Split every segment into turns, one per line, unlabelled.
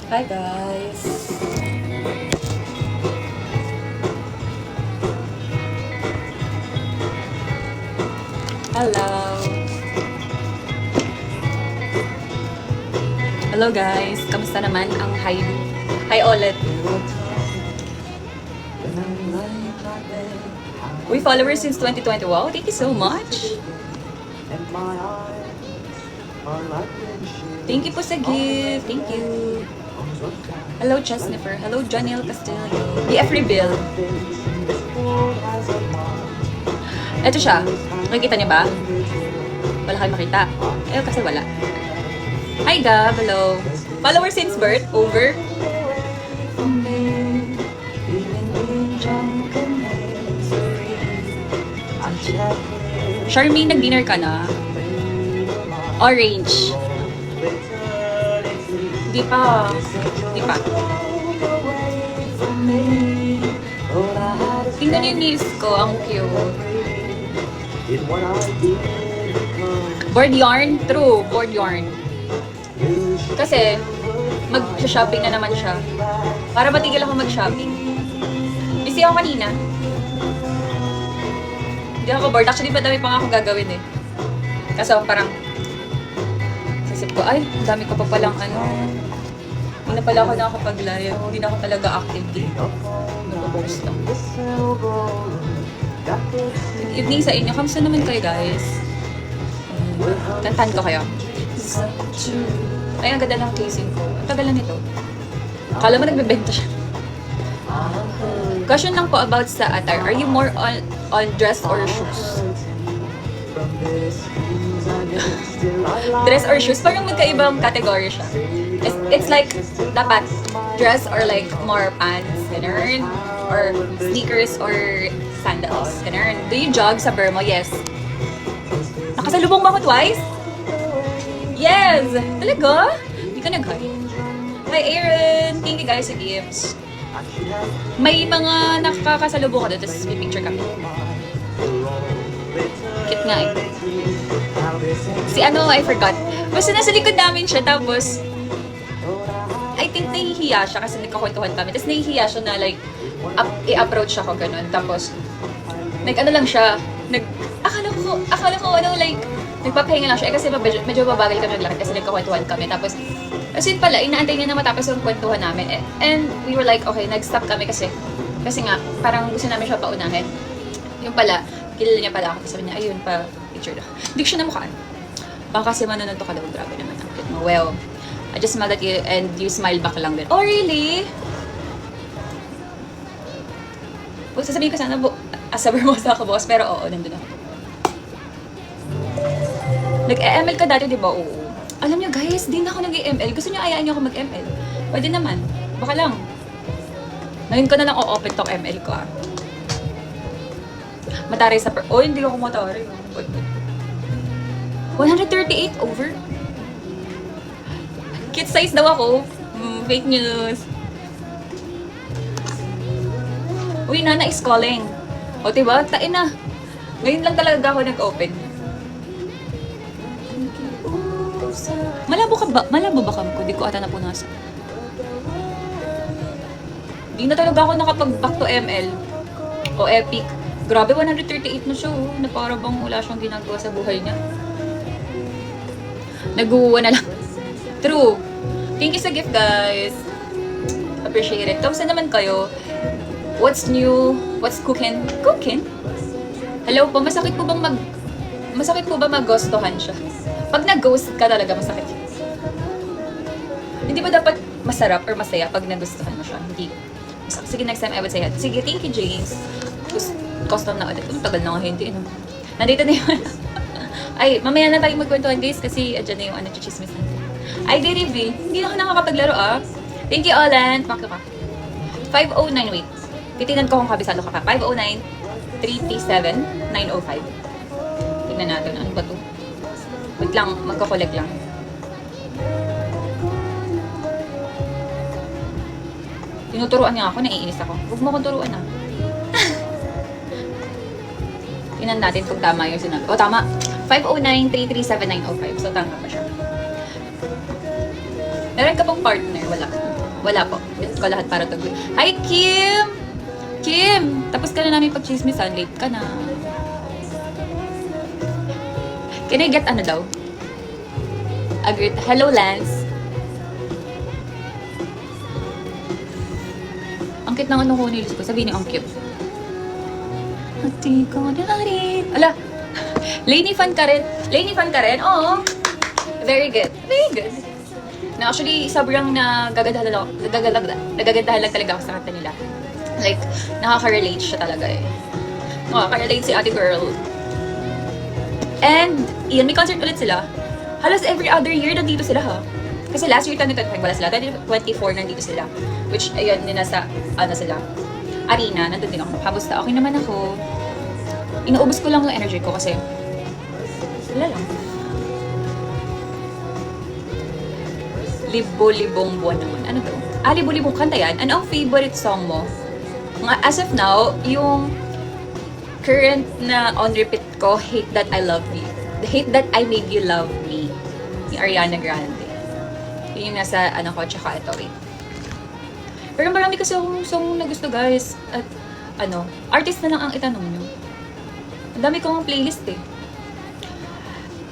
Hi guys! Hello! Hello guys! Kamusta naman ang hi? Hi ulit! We followers since 2020. Wow, thank you so much! Thank you po sa gift. Thank you. Hello, Chesnifer. Hello, Janiel Castillo. BF Reveal. Ito siya. Nakikita niyo ba? Wala kayo makita. Eh, kasi wala. Hi, Gab. Hello. Follower since birth. Over. Charmaine, nag-dinner ka na? Orange. Di pa. Di pa. Tingnan niyo yung nails ko. Ang cute. Board yarn? True. Board yarn. Kasi, mag-shopping na naman siya. Para matigil ako mag-shopping. Busy ako kanina. Hindi ako bored. Actually, madami pa nga ako gagawin eh. Kaso parang isip ko, ay, dami ko pa palang ano. Hindi na pala ako nakakapag-live. Hindi na ako talaga active dito. Nag-post lang. Good evening sa inyo. Kamusta naman kayo, guys? Kantahan ko kayo. Ay, ang ganda ng casing ko. Ang tagal na nito. Akala mo nagbebenta siya. Question lang po about sa attire. Are you more on dress or shoes? Dress or shoes? Parang magkaibang category siya. It's like, dapat dress or like more pants, ganun. Or sneakers or sandals, ganun. Do you jog sa Burmo? Yes. Nakasalubong mo ako twice? Yes! Talaga? Hindi ka nag-hi. Hi, Aaron! Thank you guys sa gifts. May mga nakakasalubong ka doon, tapos may picture kami. Cute nga eh. Si ano, I forgot. Basta nasa likod namin siya, tapos I think nahihiya siya kasi nagkakwentuhan kami. Tapos nahihiya siya na like, i-approach ako ganun. Tapos, ano lang siya, akala ko ano like, nagpapahinga lang siya. Eh kasi medyo babagal kami naglakad kasi nagkakwentuhan kami. Tapos, as yun pala, inaantay niya na matapos yung kwentuhan namin. And we were like, okay, nag-stop kami kasi nga, parang gusto namin siya paunahin. Yung pala, kilala niya pala ako. Sabi niya, ayun pa, picture na. Hindi ko siya namukhaan. Baka kasi manunod ka daw, grabe naman ang cute mo. Well, I just smiled at you and you smile back lang din. Oh, really? Well, sasabihin ko sana, asa Bermosa ako, boss. Pero oo, nandun ako. Nag-ML ka dati, di ba? Oo. Alam niyo guys, di na ako nag-ML. Gusto niyo ayaan niyo ako mag-ML? Pwede naman. Baka lang. Ngayon ko na lang o-open tong ML ko ah. Mataray sa oh, hindi ako mataray. 138 over? Kid size daw ako. Fake news. Uy, Nana is calling. O, diba? Tain na. Ngayon lang talaga ako nag-open. Malabo ba kam ko? Di ko ata napunasan. Di na talaga ako nakapag-back to ML. O Epic. Grabe, 138 na siya oh. Na para bang wala siyang ginagawa sa buhay niya. Nag-uwa na lang. True. Thank you sa gift, guys. Appreciate it. Kamusta naman kayo? What's new? What's cooking? Cooking? Hello po, masakit po ba mag-gustohan siya? Pag nag-ghost ka talaga, masakit. Hindi ba dapat masarap or masaya pag nagustuhan mo siya? Hindi. Masakit. Sige, next time I would say that. Sige, thank you, James. Custom na ulit. Tagal na nga hindi. No? Nandito na yun. Ay, mamaya na tayo magkwentuhan, guys, kasi andyan na yung chismis natin. Ay, Derivi, hindi na ako nakakapaglaro, ah. Thank you, Olan. Pakyo ka. 509, wait. Titinan ko kung kabisado ka pa. 509-337-905. Tignan natin. Ano ba to? Wait lang, magkakolek lang. Tinuturuan niya ako, naiinis ako. Huwag mo akong turuan ah. Tingnan natin kung tama yung sinabi. O, tama. 509-337-905. So, tama pa siya. Meron ka pong partner? Wala. Wala po. Bilis ko lahat para to. Hi, Kim! Kim! Tapos ka na namin pag-chismisan. Late ka na. Can I get ano daw? Agreed. Hello, Lance. Ang cute ng ano ko nilis ko. Sabihin niyo, ang cute. Ati ko na rin. Ala! Lainey fan ka rin. Lainey fan ka rin? Oo. Very good. Very good. Na actually, sobrang nagagandahan lang talaga ako sa kanta nila. Like, nakaka-relate siya talaga eh. Nakaka-relate si ate girl. And, yun, may concert ulit sila. Halos every other year nandito sila ha. Kasi last year, 2025 wala sila. 2024 nandito sila. Which, ayun, nasa, sila. Arena, nandun din ako. Kamusta? Okay naman ako. Inuubos ko lang yung energy ko kasi, wala lang. Libo-libong buwan naman. Ano to? Libo-libong kanta yan. Ano ang favorite song mo? As of now, yung current na on repeat ko, Hate That I Love Me. The Hate That I Made You Love Me. Ni Ariana Grande. Yun yung nasa, ko, tsaka ito, wait. Pero marami kasi akong song na gusto, guys. At, artist na lang ang itanong nyo. Ang dami kong playlist eh.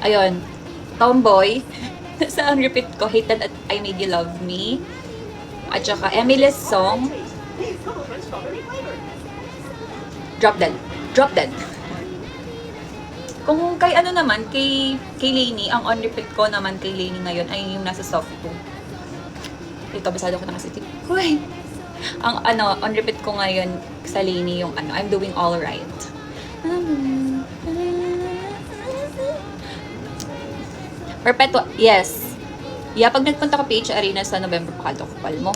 Ayun. Tomboy. Sa repeat ko, Hate That I Made You Love Me. At saka Emily's song, Drop Dead. Drop Dead. Kung kay naman, kay Lainey, ang on repeat ko naman kay Lainey ngayon ay yung nasa Soft 2. Kabisado ko na kasi. Uy! Ang on repeat ko ngayon sa Lainey yung I'm Doing Alright. Perpetua, yes. Yeah, pag nagpunta ka PH Arena sa November, pakalto ko pal mo.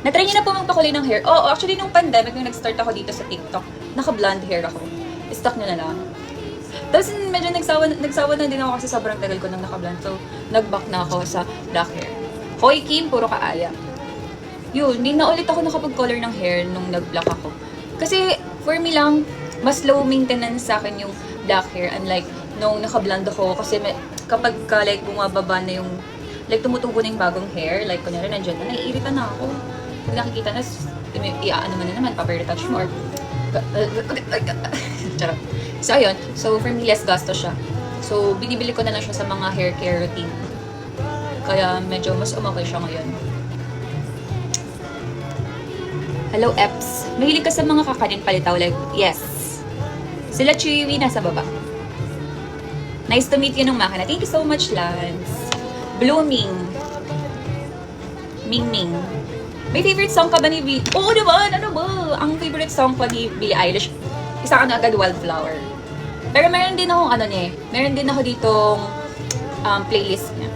Natry niyo na po magpakulay ng hair. Oo, actually, nung pandemic, nung nag-start ako dito sa TikTok, naka-blonde hair ako. Stock nyo na lang. Tapos medyo nagsawa na din ako kasi sobrang tagal ko nang naka-blonde. So, nag-back na ako sa black hair. Hoy Kim, puro kaaya. Yun, hindi na ulit ako nakapag-color ng hair nung nag-black ako. Kasi, for me lang, mas low maintenance sa akin yung black hair. Unlike, nung naka-blonde ako, kasi kapag like bumababa na yung like tumutubo na yung bagong hair, like kunyari nandiyan na, naiirita na ako. Pag nakikita na, mo na naman, pa-retouch mo or charot. So ayun, so for me less gastos siya. So binibili ko na lang siya sa mga hair care routine. Kaya medyo mas umokay siya ngayon. Hello Eps. Mahilig ka sa mga kakanin palitaw like, yes. Sila Chewy nasa baba. Nice to meet you nung makina. Thank you so much, Lance. Blooming. Ming Ming. May favorite song ka ba ni Billie? Oo naman! Ano ba? Ang favorite song ko ni Billie Eilish, isa ka na agad, Wildflower. Pero meron din akong niya eh. Meron din ako ditong playlist niya.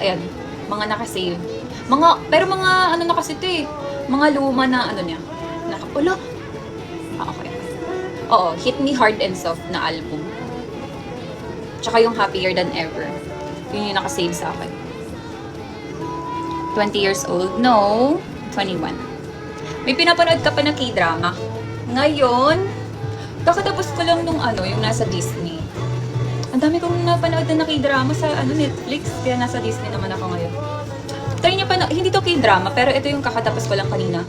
Ayan. Mga nakasave. Pero mga na kasi ito eh. Mga luma na niya. Wala. Okay. Oo, Hit Me Hard and Soft na album. Tsaka yung Happier Than Ever. Yun yung nakasave sa akin. 20 years old? No. 21. May pinapanood ka pa na K-drama. Ngayon, kakatapos ko lang nung yung nasa Disney. Ang dami kong napanood na K-drama sa Netflix. Kaya nasa Disney naman ako ngayon. Try niyo pa hindi to K-drama, pero ito yung kakatapos ko lang kanina.